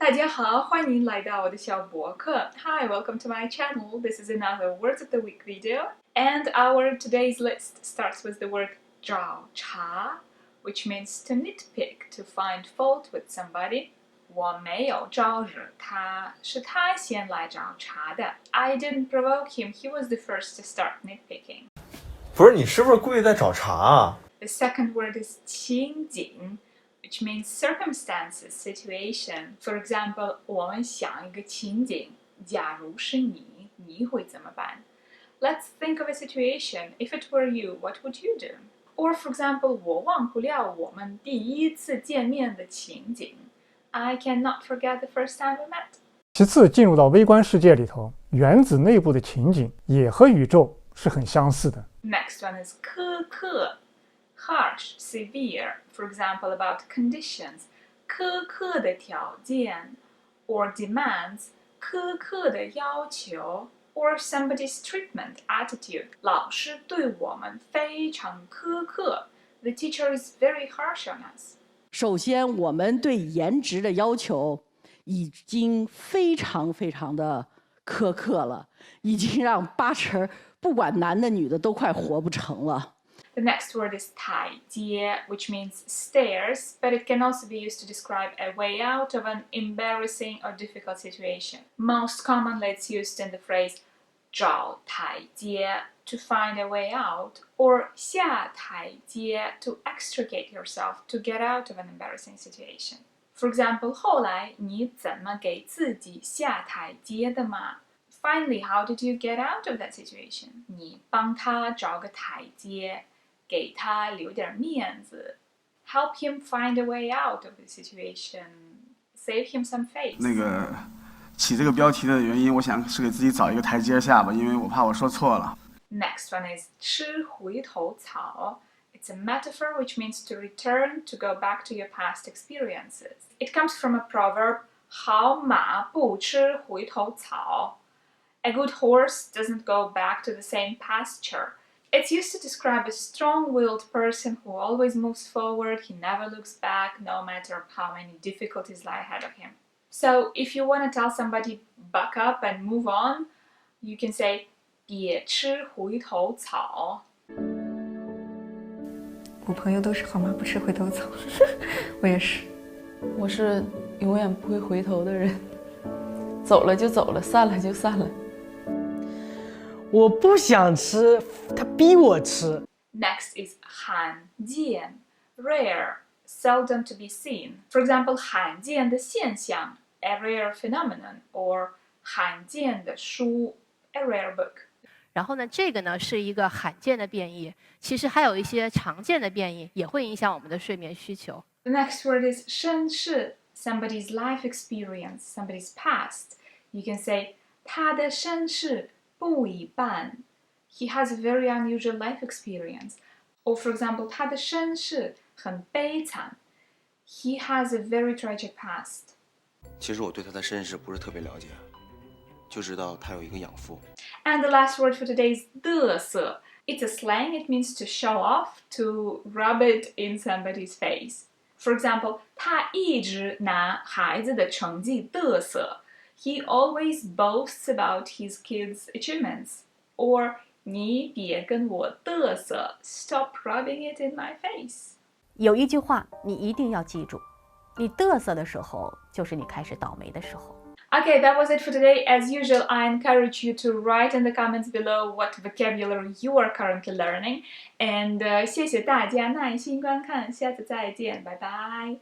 大家好，欢迎来到我的小博客。Hi, welcome to my channel. This is another Words of the Week video. And our today's list starts with the word 找茬, which means to nitpick, to find fault with somebody. 我没有招惹他，是他先来找茬的。I didn't provoke him. He was the first to start nitpicking. 不是，你是不是故意在找茬啊？ The second word is 情景, which means circumstances, situation. For example, 我们想一个情景，假如是你，你会怎么办？ Let's think of a situation. If it were you, what would you do? Or for example, 我忘不了我们第一次见面的情景。I cannot forget the first time we met. 其次，进入到微观世界里头，原子内部的情景也和宇宙是很相似的。Next one is 苛刻 harsh, severe. For example, about conditions, 苛刻的条件 or demands, 苛刻的要求 or somebody's treatment, attitude. 老师对我们非常苛刻. The teacher is very harsh on us. 首先，我们对颜值的要求已经非常的苛刻了，已经让80%不管男的女的都快活不成了。The next word is 台阶, which means stairs, but it can also be used to describe a way out of an embarrassing or difficult situation. Most commonly, it's used in the phrase 找台阶 to find a way out, or 下台阶 to extricate yourself to get out of an embarrassing situation. For example, 后来你怎么给自己下台阶的嘛？ Finally, how did you get out of that situation? 你帮他找个台阶。给他留点面子 help him find a way out of the situation, save him some face. 那个起这个标题的原因，我想是给自己找一个台阶下吧，因为我怕我说错了。Next one is 吃回头草. It's a metaphor which means to return, to go back to your past experiences. It comes from a proverb, 好马不吃回头草. A good horse doesn't go back to the same pasture. It's used to describe a strong-willed person who always moves forward, he never looks back, no matter how many difficulties lie ahead of him. So if you want to tell somebody buck up and move on, you can say 别吃回头草. 我朋友都是好马不吃回头草，我也是。我是永远不会回头的人，走了就走了，散了就散了。我不想吃，他逼我吃。 Next is 罕见 rare, seldom to be seen. For example, 罕见的现象 a rare phenomenon, or 罕见的书 a rare book. 然后呢，这个呢是一个罕见的变异，其实还有一些常见的变异也会影响我们的睡眠需求。 The next word is 身世 somebody's life experience, somebody's past. You can say 他的身世不一般 he has a very unusual life experience. Or for example, 他的身世很悲惨 he has a very tragic past. 其实我对他的身世不是特别了解，就知道他有一个养父。 And the last word for today is 嘚瑟. It's a slang, it means to show off, to rub it in somebody's face. For example, 他一直拿孩子的成绩嘚瑟 he always boasts about his kids' achievements. Or 你别跟我嘚瑟 stop rubbing it in my face. 有一句话你一定要记住，你嘚瑟的时候就是你开始倒霉的时候。 Okay, that was it for today. As usual, I encourage you to write in the comments below what vocabulary you are currently learning. And 谢谢大家耐心观看，下次再见，拜拜。